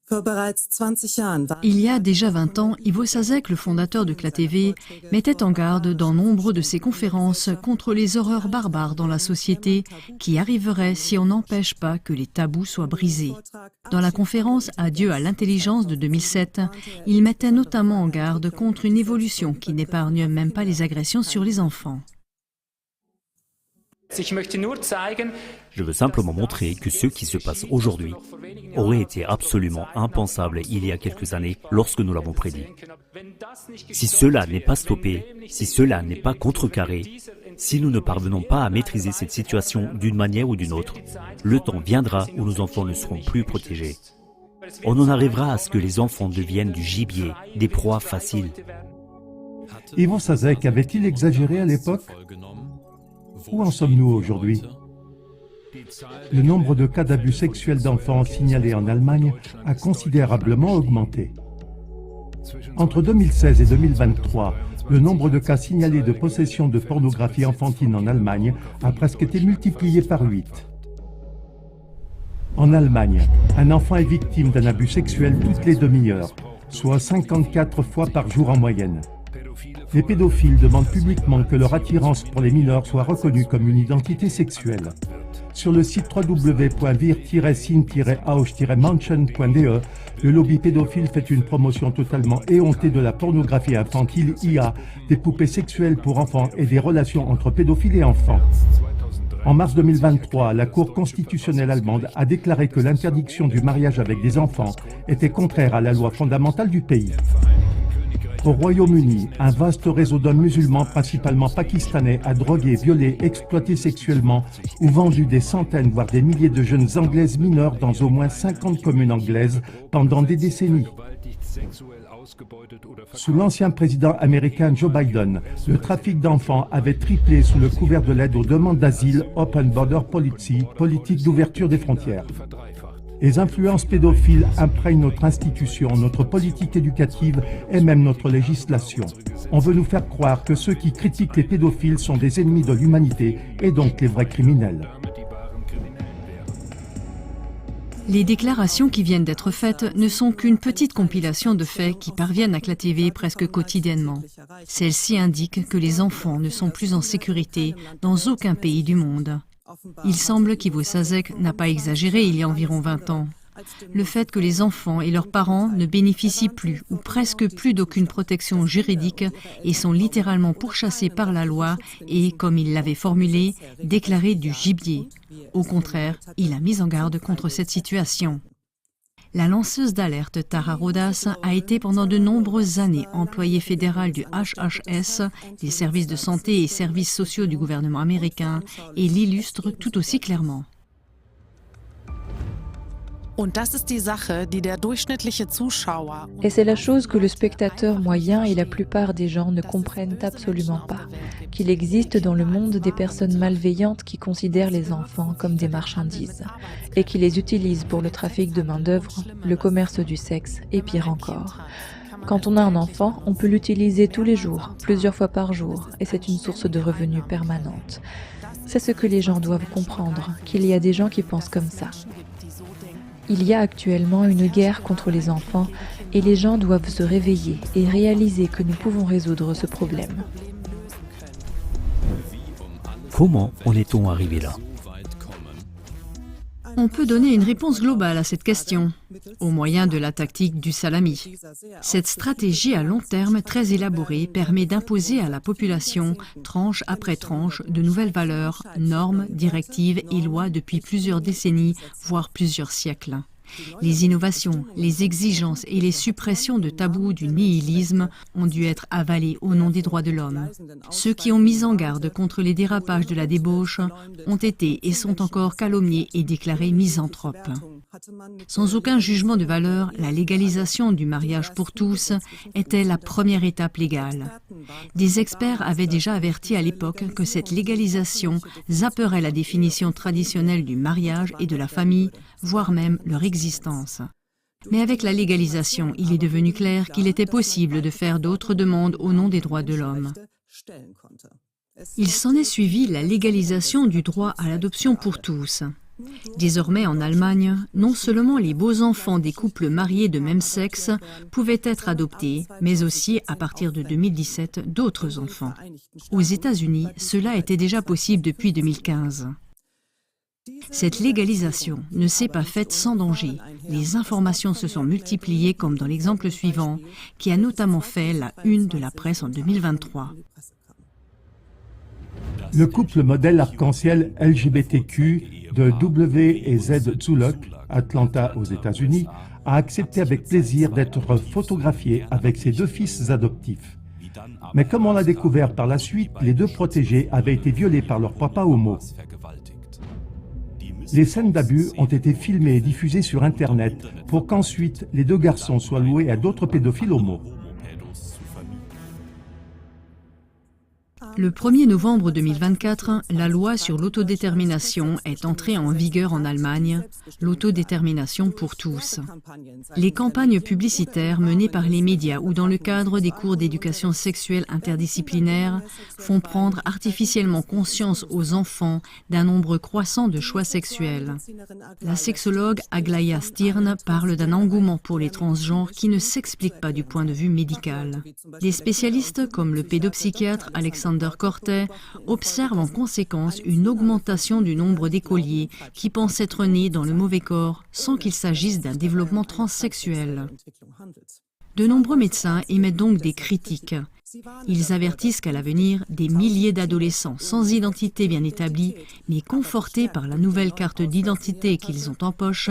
Il y a déjà 20 ans, Ivo Saszek, le fondateur de CLA-TV, mettait en garde dans nombre de ses conférences contre les horreurs barbares dans la société qui arriveraient si on n'empêche pas que les tabous soient brisés. Dans la conférence Adieu à l'intelligence de 2007, il mettait notamment en garde contre une évolution qui n'épargne même pas les agressions sur les enfants. Je veux simplement montrer que ce qui se passe aujourd'hui aurait été absolument impensable il y a quelques années lorsque nous l'avons prédit. Si cela n'est pas stoppé, si cela n'est pas contrecarré, si nous ne parvenons pas à maîtriser cette situation d'une manière ou d'une autre, le temps viendra où nos enfants ne seront plus protégés. On en arrivera à ce que les enfants deviennent du gibier, des proies faciles. Ivo Saszek avait-il exagéré à l'époque? Où en sommes-nous aujourd'hui? Le nombre de cas d'abus sexuels d'enfants signalés en Allemagne a considérablement augmenté. Entre 2016 et 2023, le nombre de cas signalés de possession de pornographie enfantine en Allemagne a presque été multiplié par 8. En Allemagne, un enfant est victime d'un abus sexuel toutes les demi-heures, soit 54 fois par jour en moyenne. Les pédophiles demandent publiquement que leur attirance pour les mineurs soit reconnue comme une identité sexuelle. Sur le site www.wir-sin-aus-manchen.de, le lobby pédophile fait une promotion totalement éhontée de la pornographie infantile IA, des poupées sexuelles pour enfants et des relations entre pédophiles et enfants. En mars 2023, la Cour constitutionnelle allemande a déclaré que l'interdiction du mariage avec des enfants était contraire à la loi fondamentale du pays. Au Royaume-Uni, un vaste réseau d'hommes musulmans, principalement pakistanais, a drogué, violé, exploité sexuellement ou vendu des centaines, voire des milliers de jeunes anglaises mineures dans au moins 50 communes anglaises pendant des décennies. Sous l'ancien président américain Joe Biden, le trafic d'enfants avait triplé sous le couvert de l'aide aux demandes d'asile Open Border Policy, politique d'ouverture des frontières. Les influences pédophiles imprègnent notre institution, notre politique éducative et même notre législation. On veut nous faire croire que ceux qui critiquent les pédophiles sont des ennemis de l'humanité et donc les vrais criminels. Les déclarations qui viennent d'être faites ne sont qu'une petite compilation de faits qui parviennent à CLA-TV presque quotidiennement. Celles-ci indiquent que les enfants ne sont plus en sécurité dans aucun pays du monde. Il semble qu'Ivo Saszek n'a pas exagéré il y a environ 20 ans. Le fait que les enfants et leurs parents ne bénéficient plus ou presque plus d'aucune protection juridique et sont littéralement pourchassés par la loi et, comme il l'avait formulé, déclarés du gibier. Au contraire, il a mis en garde contre cette situation. La lanceuse d'alerte Tara Rodas a été pendant de nombreuses années employée fédérale du HHS, des services de santé et services sociaux du gouvernement américain, et l'illustre tout aussi clairement. Et c'est la chose que le spectateur moyen et la plupart des gens ne comprennent absolument pas, qu'il existe dans le monde des personnes malveillantes qui considèrent les enfants comme des marchandises et qui les utilisent pour le trafic de main-d'œuvre, le commerce du sexe et pire encore. Quand on a un enfant, on peut l'utiliser tous les jours, plusieurs fois par jour, et c'est une source de revenus permanente. C'est ce que les gens doivent comprendre, qu'il y a des gens qui pensent comme ça. Il y a actuellement une guerre contre les enfants et les gens doivent se réveiller et réaliser que nous pouvons résoudre ce problème. Comment en est-on arrivé là? On peut donner une réponse globale à cette question, au moyen de la tactique du salami. Cette stratégie à long terme très élaborée permet d'imposer à la population, tranche après tranche, de nouvelles valeurs, normes, directives et lois depuis plusieurs décennies, voire plusieurs siècles. Les innovations, les exigences et les suppressions de tabous du nihilisme ont dû être avalées au nom des droits de l'homme. Ceux qui ont mis en garde contre les dérapages de la débauche ont été et sont encore calomniés et déclarés misanthropes. Sans aucun jugement de valeur, la légalisation du mariage pour tous était la première étape légale. Des experts avaient déjà averti à l'époque que cette légalisation zapperait la définition traditionnelle du mariage et de la famille, voire même leur existence. Mais avec la légalisation, il est devenu clair qu'il était possible de faire d'autres demandes au nom des droits de l'homme. Il s'en est suivi la légalisation du droit à l'adoption pour tous. Désormais, en Allemagne, non seulement les beaux enfants des couples mariés de même sexe pouvaient être adoptés, mais aussi, à partir de 2017, d'autres enfants. Aux États-Unis, cela était déjà possible depuis 2015. Cette légalisation ne s'est pas faite sans danger. Les informations se sont multipliées comme dans l'exemple suivant, qui a notamment fait la une de la presse en 2023. Le couple modèle arc-en-ciel LGBTQ de W et Z Zuluk, Atlanta aux États-Unis, a accepté avec plaisir d'être photographié avec ses 2 fils adoptifs. Mais comme on l'a découvert par la suite, les 2 protégés avaient été violés par leur papa homo. Les scènes d'abus ont été filmées et diffusées sur Internet pour qu'ensuite les 2 garçons soient loués à d'autres pédophiles homo. Le 1er novembre 2024, la loi sur l'autodétermination est entrée en vigueur en Allemagne, l'autodétermination pour tous. Les campagnes publicitaires menées par les médias ou dans le cadre des cours d'éducation sexuelle interdisciplinaire font prendre artificiellement conscience aux enfants d'un nombre croissant de choix sexuels. La sexologue Aglaya Stirn parle d'un engouement pour les transgenres qui ne s'explique pas du point de vue médical. Des spécialistes comme le pédopsychiatre Alexander Cortet observe en conséquence une augmentation du nombre d'écoliers qui pensent être nés dans le mauvais corps sans qu'il s'agisse d'un développement transsexuel. De nombreux médecins émettent donc des critiques. Ils avertissent qu'à l'avenir, des milliers d'adolescents sans identité bien établie, mais confortés par la nouvelle carte d'identité qu'ils ont en poche,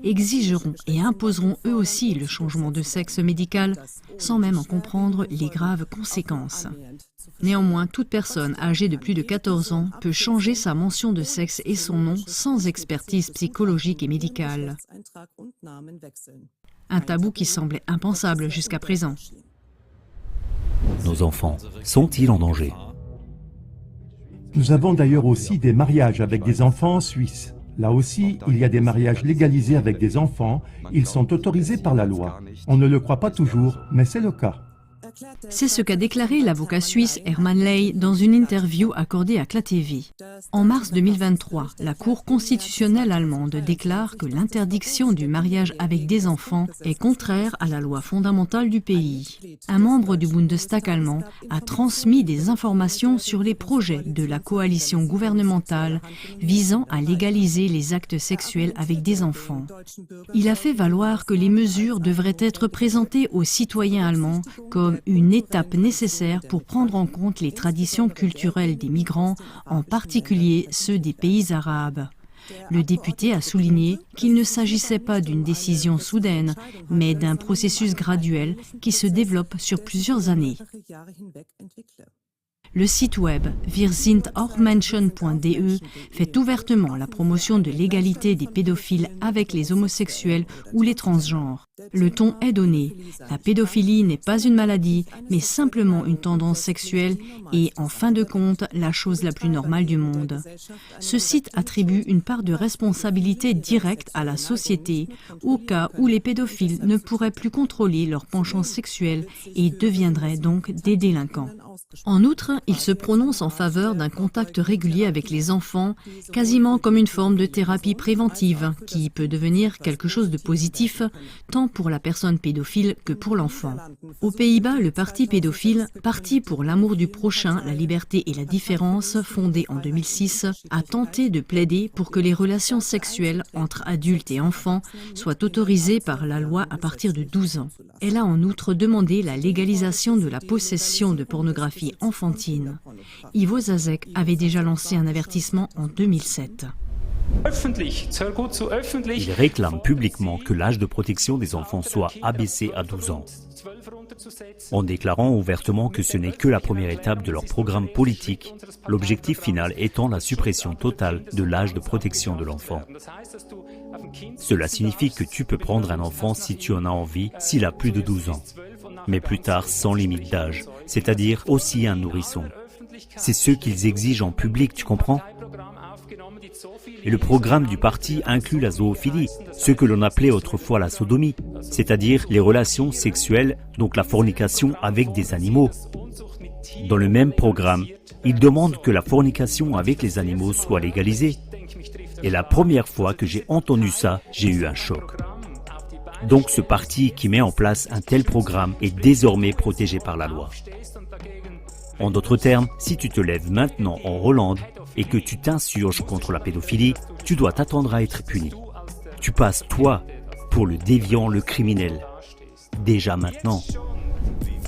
exigeront et imposeront eux aussi le changement de sexe médical, sans même en comprendre les graves conséquences. Néanmoins, toute personne âgée de plus de 14 ans peut changer sa mention de sexe et son nom sans expertise psychologique et médicale. Un tabou qui semblait impensable jusqu'à présent. Nos enfants sont-ils en danger? Nous avons d'ailleurs aussi des mariages avec des enfants en Suisse. Là aussi, il y a des mariages légalisés avec des enfants. Ils sont autorisés par la loi. On ne le croit pas toujours, mais c'est le cas. C'est ce qu'a déclaré l'avocat suisse Hermann Ley dans une interview accordée à CLA TV. En mars 2023, la Cour constitutionnelle allemande déclare que l'interdiction du mariage avec des enfants est contraire à la loi fondamentale du pays. Un membre du Bundestag allemand a transmis des informations sur les projets de la coalition gouvernementale visant à légaliser les actes sexuels avec des enfants. Il a fait valoir que les mesures devraient être présentées aux citoyens allemands comme une étape nécessaire pour prendre en compte les traditions culturelles des migrants, en particulier ceux des pays arabes. Le député a souligné qu'il ne s'agissait pas d'une décision soudaine, mais d'un processus graduel qui se développe sur plusieurs années. Le site web wirsindauchmenschen.de fait ouvertement la promotion de l'égalité des pédophiles avec les homosexuels ou les transgenres. Le ton est donné. La pédophilie n'est pas une maladie, mais simplement une tendance sexuelle et, en fin de compte, la chose la plus normale du monde. Ce site attribue une part de responsabilité directe à la société au cas où les pédophiles ne pourraient plus contrôler leur penchant sexuel et deviendraient donc des délinquants. En outre, il se prononce en faveur d'un contact régulier avec les enfants, quasiment comme une forme de thérapie préventive, qui peut devenir quelque chose de positif, tant pour la personne pédophile que pour l'enfant. Aux Pays-Bas, le parti pédophile, Parti pour l'amour du prochain, la liberté et la différence, fondé en 2006, a tenté de plaider pour que les relations sexuelles entre adultes et enfants soient autorisées par la loi à partir de 12 ans. Elle a en outre demandé la légalisation de la possession de pornographie enfantine. Ivo Zazek avait déjà lancé un avertissement en 2007. Il réclame publiquement que l'âge de protection des enfants soit abaissé à 12 ans, en déclarant ouvertement que ce n'est que la première étape de leur programme politique, l'objectif final étant la suppression totale de l'âge de protection de l'enfant. Cela signifie que tu peux prendre un enfant si tu en as envie, s'il a plus de 12 ans, mais plus tard sans limite d'âge, c'est-à-dire aussi un nourrisson. C'est ce qu'ils exigent en public, tu comprends ? Et le programme du parti inclut la zoophilie, ce que l'on appelait autrefois la sodomie, c'est-à-dire les relations sexuelles, donc la fornication avec des animaux. Dans le même programme, ils demandent que la fornication avec les animaux soit légalisée. Et la première fois que j'ai entendu ça, j'ai eu un choc. Donc ce parti qui met en place un tel programme est désormais protégé par la loi. En d'autres termes, si tu te lèves maintenant en Hollande et que tu t'insurges contre la pédophilie, tu dois t'attendre à être puni. Tu passes, toi, pour le déviant, le criminel. Déjà maintenant.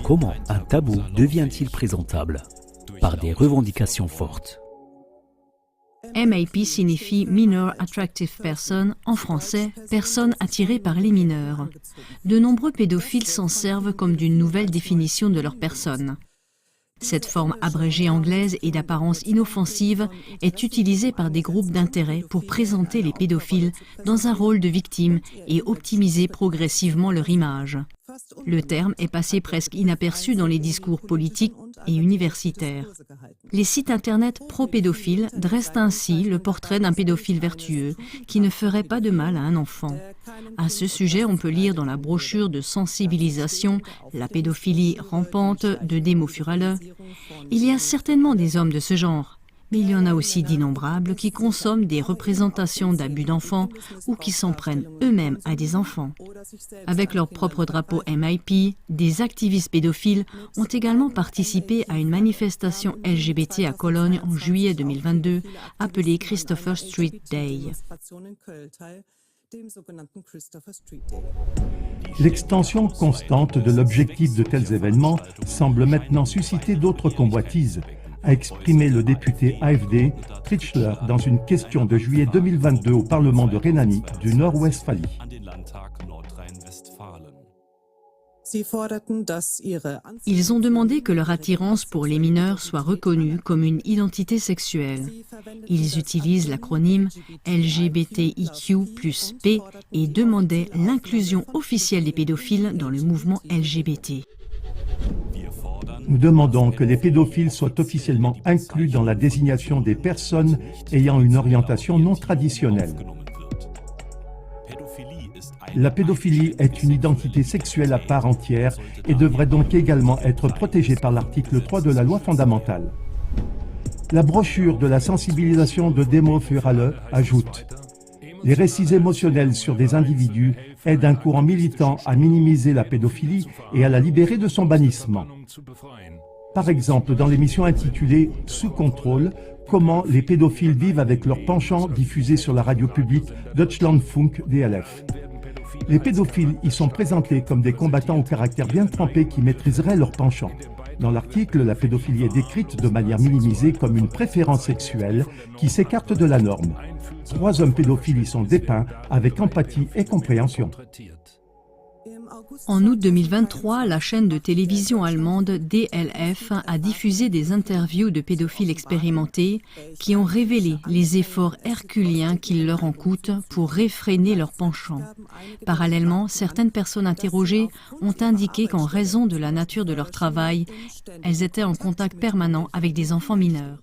Comment un tabou devient-il présentable? Par des revendications fortes. MAP signifie Minor Attractive Person, en français, personne attirée par les mineurs. De nombreux pédophiles s'en servent comme d'une nouvelle définition de leur personne. Cette forme abrégée anglaise et d'apparence inoffensive est utilisée par des groupes d'intérêt pour présenter les pédophiles dans un rôle de victime et optimiser progressivement leur image. Le terme est passé presque inaperçu dans les discours politiques et universitaires. Les sites internet pro-pédophiles dressent ainsi le portrait d'un pédophile vertueux qui ne ferait pas de mal à un enfant. À ce sujet, on peut lire dans la brochure de sensibilisation « La pédophilie rampante » de Demo Furale. Il y a certainement des hommes de ce genre, mais il y en a aussi d'innombrables qui consomment des représentations d'abus d'enfants ou qui s'en prennent eux-mêmes à des enfants. Avec leur propre drapeau MIP, des activistes pédophiles ont également participé à une manifestation LGBT à Cologne en juillet 2022, appelée Christopher Street Day. L'extension constante de l'objectif de tels événements semble maintenant susciter d'autres convoitises, a exprimé le député AfD Trichler dans une question de juillet 2022 au Parlement de Rhénanie du Nord-Westphalie. Ils ont demandé que leur attirance pour les mineurs soit reconnue comme une identité sexuelle. Ils utilisent l'acronyme LGBTIQ+P et demandaient l'inclusion officielle des pédophiles dans le mouvement LGBT. Nous demandons que les pédophiles soient officiellement inclus dans la désignation des personnes ayant une orientation non traditionnelle. La pédophilie est une identité sexuelle à part entière et devrait donc également être protégée par l'article 3 de la loi fondamentale. La brochure de la sensibilisation de Demo Furale ajoute « Les récits émotionnels sur des individus aident un courant militant à minimiser la pédophilie et à la libérer de son bannissement. » Par exemple, dans l'émission intitulée « Sous contrôle », comment les pédophiles vivent avec leurs penchants diffusés sur la radio publique Deutschlandfunk DLF. Les pédophiles y sont présentés comme des combattants au caractère bien trempé qui maîtriseraient leurs penchants. Dans l'article, la pédophilie est décrite de manière minimisée comme une préférence sexuelle qui s'écarte de la norme. 3 hommes pédophiles y sont dépeints avec empathie et compréhension. En août 2023, la chaîne de télévision allemande DLF a diffusé des interviews de pédophiles expérimentés qui ont révélé les efforts herculéens qu'il leur en coûte pour réfréner leurs penchants. Parallèlement, certaines personnes interrogées ont indiqué qu'en raison de la nature de leur travail, elles étaient en contact permanent avec des enfants mineurs.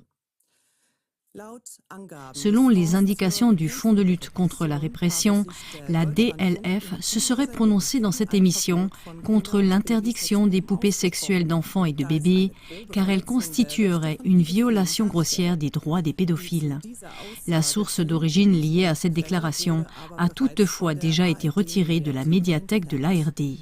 Selon les indications du Fonds de lutte contre la répression, la DLF se serait prononcée dans cette émission contre l'interdiction des poupées sexuelles d'enfants et de bébés, car elle constituerait une violation grossière des droits des pédophiles. La source d'origine liée à cette déclaration a toutefois déjà été retirée de la médiathèque de l'ARD.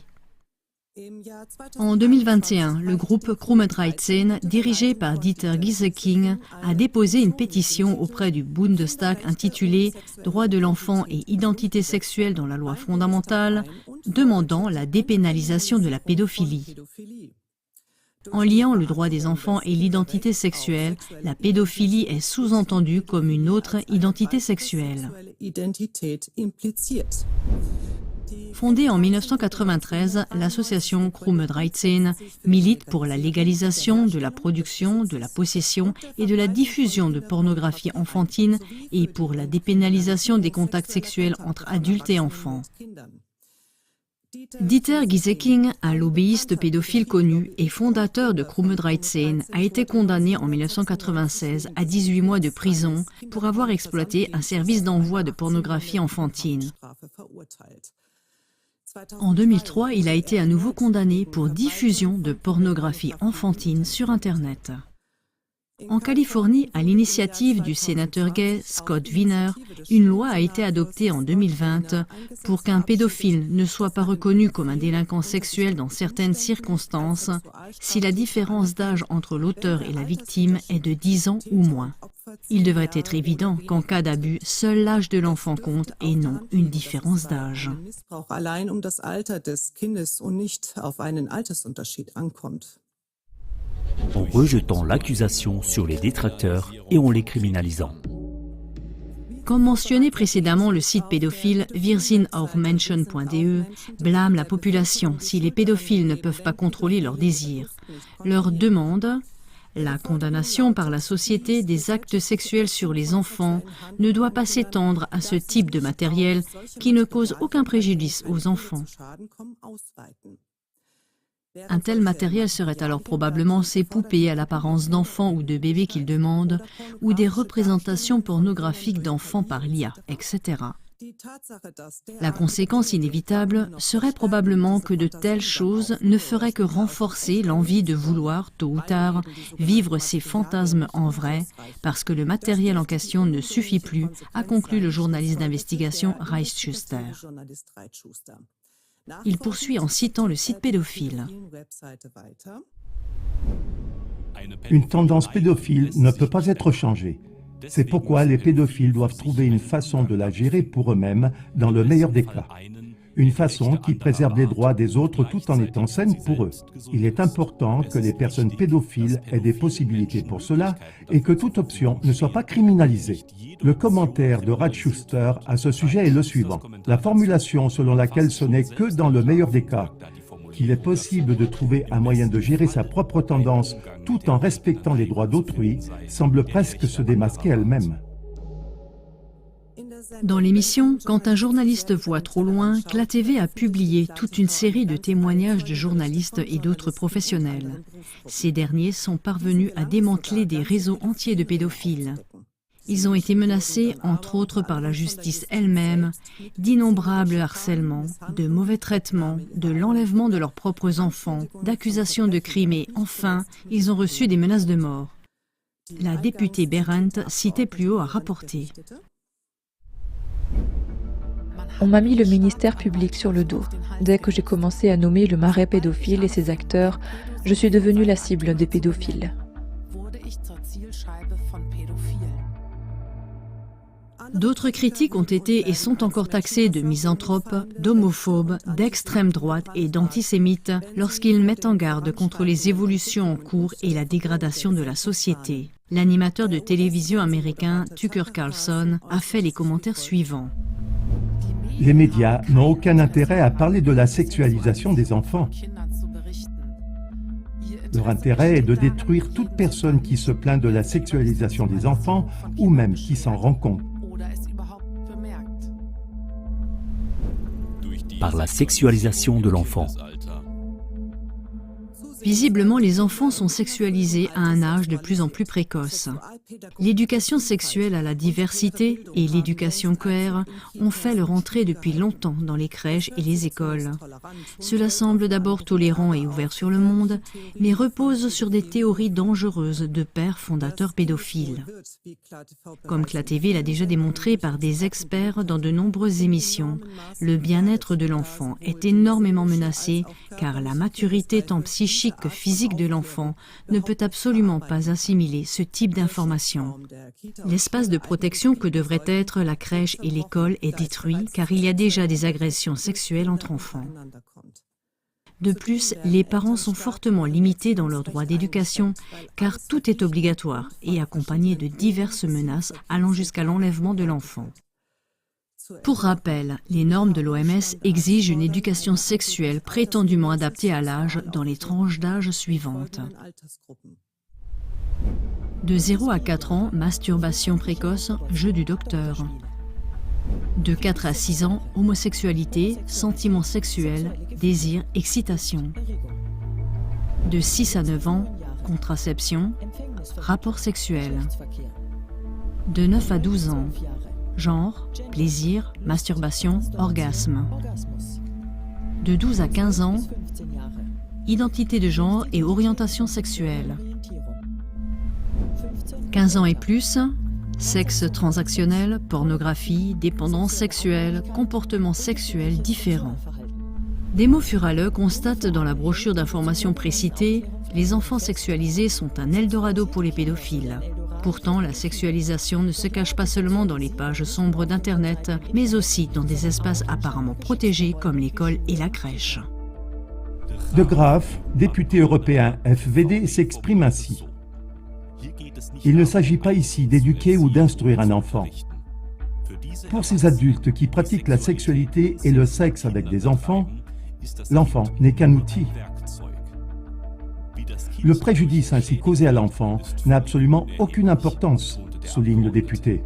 En 2021, le groupe Krumme 13, dirigé par Dieter Gieseking, a déposé une pétition auprès du Bundestag intitulée « Droits de l'enfant et identité sexuelle dans la loi fondamentale », demandant la dépénalisation de la pédophilie. En liant le droit des enfants et l'identité sexuelle, la pédophilie est sous-entendue comme une autre identité sexuelle. Fondée en 1993, l'association Krumme 13 milite pour la légalisation de la production, de la possession et de la diffusion de pornographie enfantine et pour la dépénalisation des contacts sexuels entre adultes et enfants. Dieter Gieseking, un lobbyiste pédophile connu et fondateur de Krumme 13, a été condamné en 1996 à 18 mois de prison pour avoir exploité un service d'envoi de pornographie enfantine. En 2003, il a été à nouveau condamné pour diffusion de pornographie enfantine sur Internet. En Californie, à l'initiative du sénateur gay Scott Wiener, une loi a été adoptée en 2020 pour qu'un pédophile ne soit pas reconnu comme un délinquant sexuel dans certaines circonstances si la différence d'âge entre l'auteur et la victime est de 10 ans ou moins. Il devrait être évident qu'en cas d'abus, seul l'âge de l'enfant compte et non une différence d'âge. En rejetant l'accusation sur les détracteurs et en les criminalisant. Comme mentionné précédemment, le site pédophile wirsindauchmenschen.de blâme la population si les pédophiles ne peuvent pas contrôler leurs désirs. Leur demande la condamnation par la société des actes sexuels sur les enfants ne doit pas s'étendre à ce type de matériel qui ne cause aucun préjudice aux enfants. Un tel matériel serait alors probablement ces poupées à l'apparence d'enfants ou de bébés qu'ils demandent, ou des représentations pornographiques d'enfants par l'IA, etc. La conséquence inévitable serait probablement que de telles choses ne feraient que renforcer l'envie de vouloir, tôt ou tard, vivre ces fantasmes en vrai, parce que le matériel en question ne suffit plus, a conclu le journaliste d'investigation Reitschuster. Il poursuit en citant le site pédophile. Une tendance pédophile ne peut pas être changée. C'est pourquoi les pédophiles doivent trouver une façon de la gérer pour eux-mêmes dans le meilleur des cas. Une façon qui préserve les droits des autres tout en étant saine pour eux. Il est important que les personnes pédophiles aient des possibilités pour cela et que toute option ne soit pas criminalisée. Le commentaire de Reitschuster à ce sujet est le suivant. La formulation selon laquelle ce n'est que dans le meilleur des cas qu'il est possible de trouver un moyen de gérer sa propre tendance tout en respectant les droits d'autrui semble presque se démasquer elle-même. Dans l'émission, quand un journaliste voit trop loin, CLA-TV a publié toute une série de témoignages de journalistes et d'autres professionnels. Ces derniers sont parvenus à démanteler des réseaux entiers de pédophiles. Ils ont été menacés, entre autres par la justice elle-même, d'innombrables harcèlements, de mauvais traitements, de l'enlèvement de leurs propres enfants, d'accusations de crimes et, enfin, ils ont reçu des menaces de mort. La députée Berendt, citée plus haut, a rapporté. On m'a mis le ministère public sur le dos. Dès que j'ai commencé à nommer le marais pédophile et ses acteurs, je suis devenue la cible des pédophiles. D'autres critiques ont été et sont encore taxés de misanthropes, d'homophobes, d'extrême droite et d'antisémites lorsqu'ils mettent en garde contre les évolutions en cours et la dégradation de la société. L'animateur de télévision américain Tucker Carlson a fait les commentaires suivants. Les médias n'ont aucun intérêt à parler de la sexualisation des enfants. Leur intérêt est de détruire toute personne qui se plaint de la sexualisation des enfants ou même qui s'en rend compte. Par la sexualisation de l'enfant. Visiblement, les enfants sont sexualisés à un âge de plus en plus précoce. L'éducation sexuelle à la diversité et l'éducation queer ont fait leur entrée depuis longtemps dans les crèches et les écoles. Cela semble d'abord tolérant et ouvert sur le monde, mais repose sur des théories dangereuses de pères fondateurs pédophiles. Comme CLA-TV l'a déjà démontré par des experts dans de nombreuses émissions, le bien-être de l'enfant est énormément menacé car la maturité tant psychique que physique de l'enfant ne peut absolument pas assimiler ce type d'informations. L'espace de protection que devraient être la crèche et l'école est détruit car il y a déjà des agressions sexuelles entre enfants. De plus, les parents sont fortement limités dans leurs droits d'éducation car tout est obligatoire et accompagné de diverses menaces allant jusqu'à l'enlèvement de l'enfant. Pour rappel, les normes de l'OMS exigent une éducation sexuelle prétendument adaptée à l'âge dans les tranches d'âge suivantes. De 0 à 4 ans, masturbation précoce, jeu du docteur. De 4 à 6 ans, homosexualité, sentiments sexuels, désir, excitation. De 6 à 9 ans, contraception, rapport sexuel. De 9 à 12 ans, genre, plaisir, masturbation, orgasme. De 12 à 15 ans, identité de genre et orientation sexuelle. 15 ans et plus, sexe transactionnel, pornographie, dépendance sexuelle, comportements sexuels différents. Demo Furale constate dans la brochure d'information précitée « Les enfants sexualisés sont un Eldorado pour les pédophiles ». Pourtant, la sexualisation ne se cache pas seulement dans les pages sombres d'Internet, mais aussi dans des espaces apparemment protégés comme l'école et la crèche. De Graaf, député européen FVD, s'exprime ainsi. Il ne s'agit pas ici d'éduquer ou d'instruire un enfant. Pour ces adultes qui pratiquent la sexualité et le sexe avec des enfants, l'enfant n'est qu'un outil. Le préjudice ainsi causé à l'enfant n'a absolument aucune importance, souligne le député.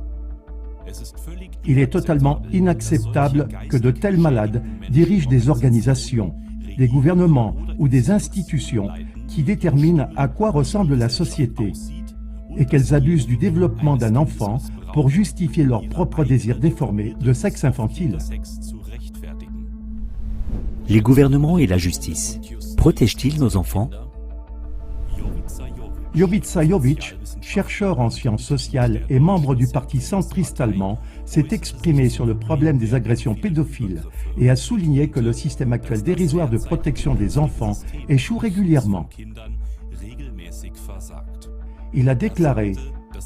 Il est totalement inacceptable que de tels malades dirigent des organisations, des gouvernements ou des institutions qui déterminent à quoi ressemble la société et qu'elles abusent du développement d'un enfant pour justifier leur propre désir déformé de sexe infantile. Les gouvernements et la justice protègent-ils nos enfants? Jovica Jovic, chercheur en sciences sociales et membre du parti centriste allemand, s'est exprimé sur le problème des agressions pédophiles et a souligné que le système actuel dérisoire de protection des enfants échoue régulièrement. Il a déclaré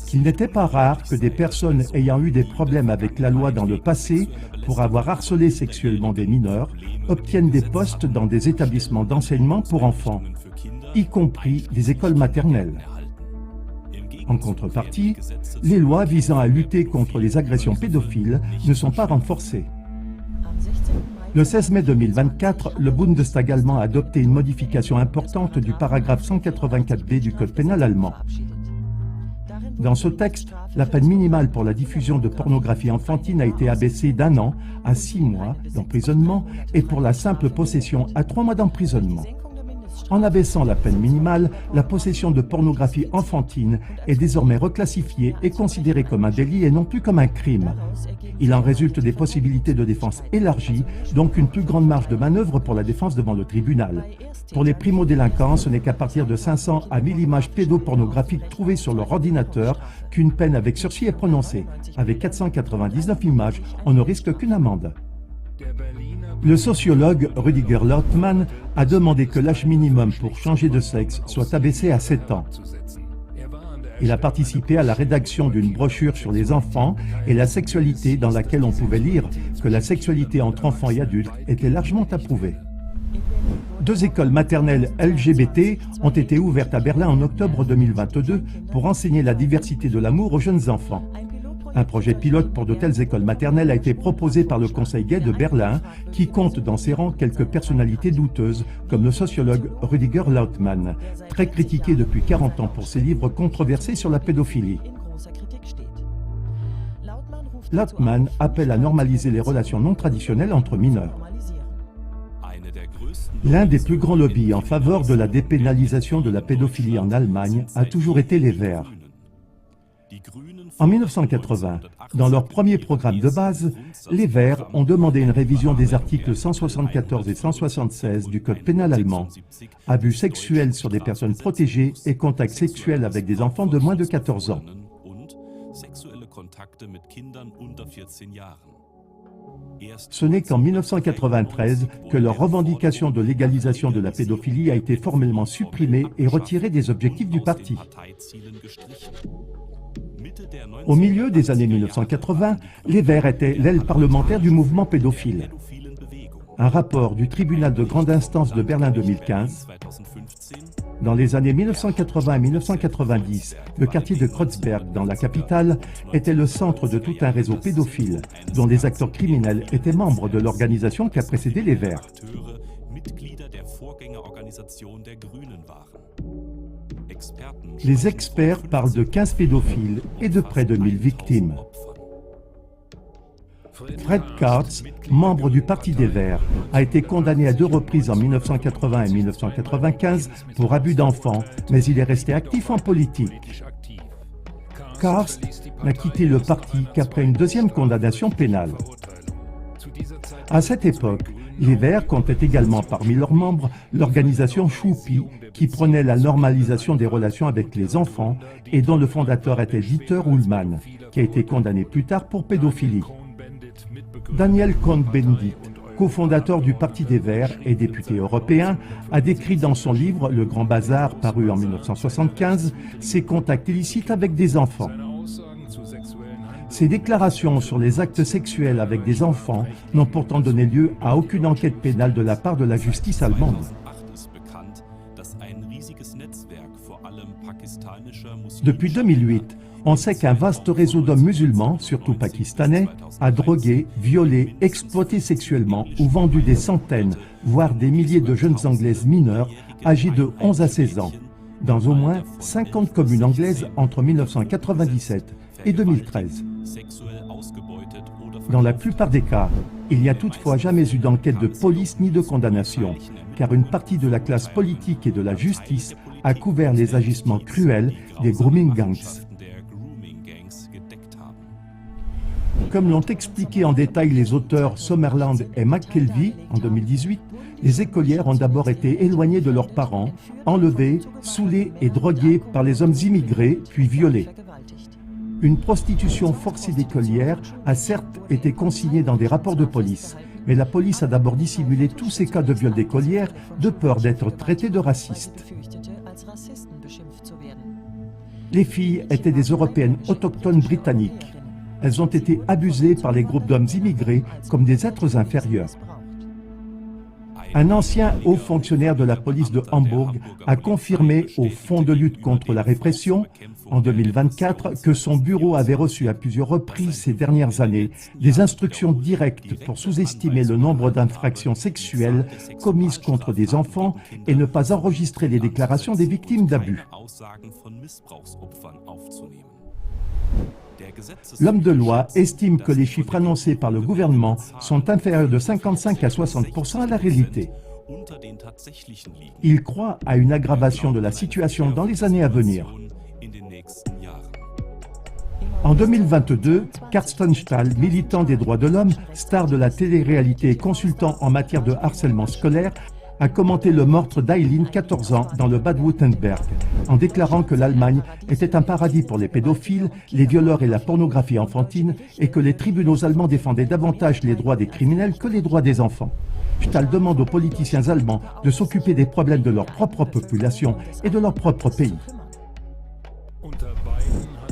qu'il n'était pas rare que des personnes ayant eu des problèmes avec la loi dans le passé pour avoir harcelé sexuellement des mineurs obtiennent des postes dans des établissements d'enseignement pour enfants, y compris des écoles maternelles. En contrepartie, les lois visant à lutter contre les agressions pédophiles ne sont pas renforcées. Le 16 mai 2024, le Bundestag allemand a adopté une modification importante du paragraphe 184b du Code pénal allemand. Dans ce texte, la peine minimale pour la diffusion de pornographie enfantine a été abaissée d'1 an à 6 mois d'emprisonnement et pour la simple possession à 3 mois d'emprisonnement. En abaissant la peine minimale, la possession de pornographie enfantine est désormais reclassifiée et considérée comme un délit et non plus comme un crime. Il en résulte des possibilités de défense élargies, donc une plus grande marge de manœuvre pour la défense devant le tribunal. Pour les primo-délinquants, ce n'est qu'à partir de 500 à 1000 images pédopornographiques trouvées sur leur ordinateur qu'une peine avec sursis est prononcée. Avec 499 images, on ne risque qu'une amende. Le sociologue Rüdiger Lautmann a demandé que l'âge minimum pour changer de sexe soit abaissé à 7 ans. Il a participé à la rédaction d'une brochure sur les enfants et la sexualité dans laquelle on pouvait lire que la sexualité entre enfants et adultes était largement approuvée. 2 écoles maternelles LGBT ont été ouvertes à Berlin en octobre 2022 pour enseigner la diversité de l'amour aux jeunes enfants. Un projet pilote pour de telles écoles maternelles a été proposé par le Conseil gay de Berlin, qui compte dans ses rangs quelques personnalités douteuses, comme le sociologue Rüdiger Lautmann, très critiqué depuis 40 ans pour ses livres controversés sur la pédophilie. Lautmann appelle à normaliser les relations non traditionnelles entre mineurs. L'un des plus grands lobbies en faveur de la dépénalisation de la pédophilie en Allemagne a toujours été les Verts. En 1980, dans leur premier programme de base, les Verts ont demandé une révision des articles 174 et 176 du Code pénal allemand, abus sexuels sur des personnes protégées et contacts sexuels avec des enfants de moins de 14 ans. Ce n'est qu'en 1993 que leur revendication de légalisation de la pédophilie a été formellement supprimée et retirée des objectifs du parti. Au milieu des années 1980, les Verts étaient l'aile parlementaire du mouvement pédophile. Un rapport du tribunal de grande instance de Berlin 2015. Dans les années 1980 et 1990, le quartier de Kreuzberg, dans la capitale, était le centre de tout un réseau pédophile, dont des acteurs criminels étaient membres de l'organisation qui a précédé les Verts. Les experts parlent de 15 pédophiles et de près de 1000 victimes. Fred Kartz, membre du Parti des Verts, a été condamné à 2 reprises en 1980 et 1995 pour abus d'enfants, mais il est resté actif en politique. Kartz n'a quitté le parti qu'après une 2e condamnation pénale. À cette époque, Les Verts comptaient également parmi leurs membres l'organisation Choupi, qui prenait la normalisation des relations avec les enfants et dont le fondateur était Dieter Ullmann, qui a été condamné plus tard pour pédophilie. Daniel Cohn-Bendit, cofondateur du Parti des Verts et député européen, a décrit dans son livre Le Grand Bazar, paru en 1975, ses contacts illicites avec des enfants. Ces déclarations sur les actes sexuels avec des enfants n'ont pourtant donné lieu à aucune enquête pénale de la part de la justice allemande. Depuis 2008, on sait qu'un vaste réseau d'hommes musulmans, surtout pakistanais, a drogué, violé, exploité sexuellement ou vendu des centaines, voire des milliers de jeunes Anglaises mineures âgées de 11 à 16 ans, dans au moins 50 communes anglaises entre 1997 et 2013. Dans la plupart des cas, il n'y a toutefois jamais eu d'enquête de police ni de condamnation, car une partie de la classe politique et de la justice a couvert les agissements cruels des grooming gangs. Comme l'ont expliqué en détail les auteurs Summerland et McKelvey en 2018, les écolières ont d'abord été éloignées de leurs parents, enlevées, saoulées et droguées par les hommes immigrés, puis violées. Une prostitution forcée d'écolières a certes été consignée dans des rapports de police, mais la police a d'abord dissimulé tous ces cas de viol d'écolières de peur d'être traitées de racistes. Les filles étaient des Européennes autochtones britanniques. Elles ont été abusées par les groupes d'hommes immigrés comme des êtres inférieurs. Un ancien haut fonctionnaire de la police de Hambourg a confirmé au Fonds de lutte contre la répression, en 2024, que son bureau avait reçu à plusieurs reprises ces dernières années des instructions directes pour sous-estimer le nombre d'infractions sexuelles commises contre des enfants et ne pas enregistrer les déclarations des victimes d'abus. L'homme de loi estime que les chiffres annoncés par le gouvernement sont inférieurs de 55 à 60% à la réalité. Il croit à une aggravation de la situation dans les années à venir. En 2022, Carsten Stahl, militant des droits de l'homme, star de la télé-réalité et consultant en matière de harcèlement scolaire, a commenté le meurtre d'Eileen, 14 ans, dans le Bade-Württemberg, en déclarant que l'Allemagne était un paradis pour les pédophiles, les violeurs et la pornographie enfantine, et que les tribunaux allemands défendaient davantage les droits des criminels que les droits des enfants. Stahl demande aux politiciens allemands de s'occuper des problèmes de leur propre population et de leur propre pays.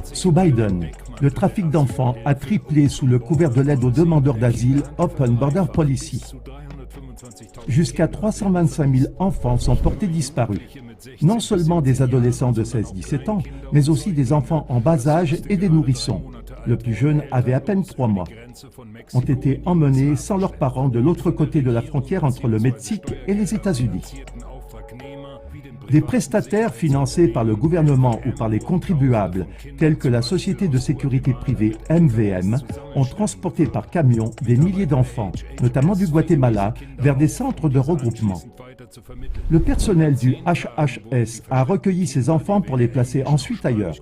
Sous Biden, le trafic d'enfants a triplé sous le couvert de l'aide aux demandeurs d'asile Open Border Policy. Jusqu'à 325 000 enfants sont portés disparus. Non seulement des adolescents de 16-17 ans, mais aussi des enfants en bas âge et des nourrissons. Le plus jeune avait à peine 3 mois. Ont été emmenés sans leurs parents de l'autre côté de la frontière entre le Mexique et les États-Unis. Des prestataires financés par le gouvernement ou par les contribuables, tels que la société de sécurité privée MVM, ont transporté par camion des milliers d'enfants, notamment du Guatemala, vers des centres de regroupement. Le personnel du HHS a recueilli ces enfants pour les placer ensuite ailleurs.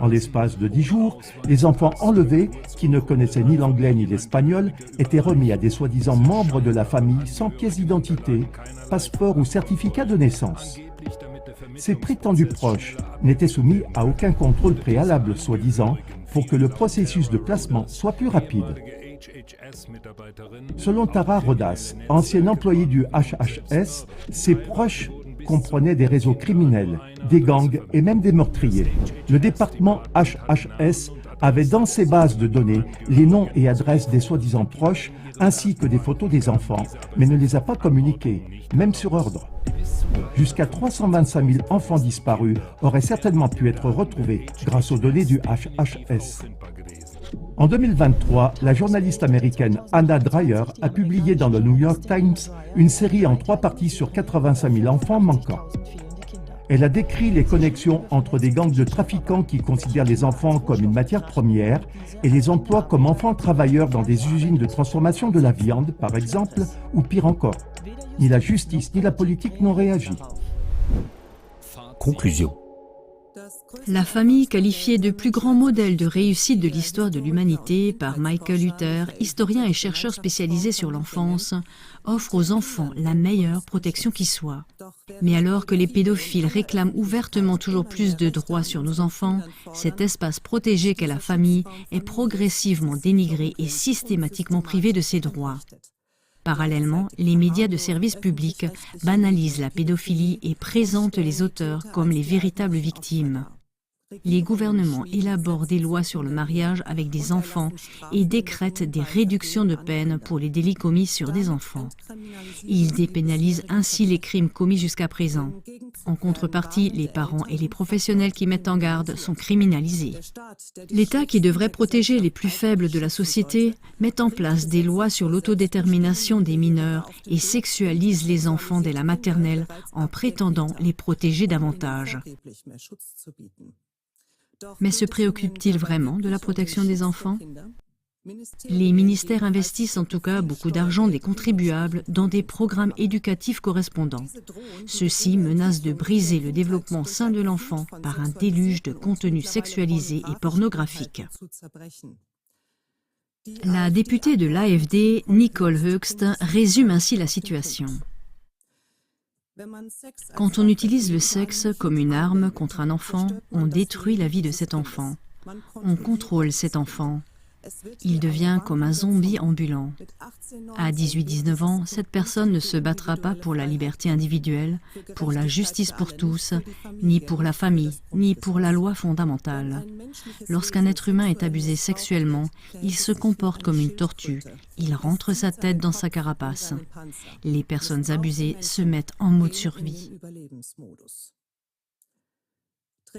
En l'espace de 10 jours, les enfants enlevés, qui ne connaissaient ni l'anglais ni l'espagnol, étaient remis à des soi-disant membres de la famille sans pièce d'identité, passeport ou certificat de naissance. Ces prétendus proches n'étaient soumis à aucun contrôle préalable, soi-disant, pour que le processus de placement soit plus rapide. Selon Tara Rodas, ancienne employée du HHS, ses proches comprenaient des réseaux criminels, des gangs et même des meurtriers. Le département HHS avait dans ses bases de données les noms et adresses des soi-disant proches, ainsi que des photos des enfants, mais ne les a pas communiqués, même sur ordre. Jusqu'à 325 000 enfants disparus auraient certainement pu être retrouvés grâce aux données du HHS. En 2023, la journaliste américaine Anna Dreyer a publié dans le New York Times une série en 3 parties sur 85 000 enfants manquants. Elle a décrit les connexions entre des gangs de trafiquants qui considèrent les enfants comme une matière première et les emploient comme enfants travailleurs dans des usines de transformation de la viande, par exemple, ou pire encore. Ni la justice ni la politique n'ont réagi. Conclusion. La famille, qualifiée de plus grand modèle de réussite de l'histoire de l'humanité par Michael Luther, historien et chercheur spécialisé sur l'enfance, offre aux enfants la meilleure protection qui soit. Mais alors que les pédophiles réclament ouvertement toujours plus de droits sur nos enfants, cet espace protégé qu'est la famille est progressivement dénigré et systématiquement privé de ses droits. Parallèlement, les médias de service public banalisent la pédophilie et présentent les auteurs comme les véritables victimes. Les gouvernements élaborent des lois sur le mariage avec des enfants et décrètent des réductions de peine pour les délits commis sur des enfants. Ils dépénalisent ainsi les crimes commis jusqu'à présent. En contrepartie, les parents et les professionnels qui mettent en garde sont criminalisés. L'État, qui devrait protéger les plus faibles de la société, met en place des lois sur l'autodétermination des mineurs et sexualise les enfants dès la maternelle en prétendant les protéger davantage. Mais se préoccupe-t-il vraiment de la protection des enfants? Les ministères investissent en tout cas beaucoup d'argent des contribuables dans des programmes éducatifs correspondants. Ceux-ci menacent de briser le développement sain de l'enfant par un déluge de contenus sexualisés et pornographiques. La députée de l'AfD, Nicole Höxt, résume ainsi la situation. Quand on utilise le sexe comme une arme contre un enfant, on détruit la vie de cet enfant. On contrôle cet enfant. Il devient comme un zombie ambulant. À 18-19 ans, cette personne ne se battra pas pour la liberté individuelle, pour la justice pour tous, ni pour la famille, ni pour la loi fondamentale. Lorsqu'un être humain est abusé sexuellement, il se comporte comme une tortue. Il rentre sa tête dans sa carapace. Les personnes abusées se mettent en mode survie.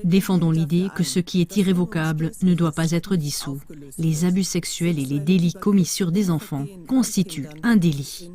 Défendons l'idée que ce qui est irrévocable ne doit pas être dissous. Les abus sexuels et les délits commis sur des enfants constituent un délit.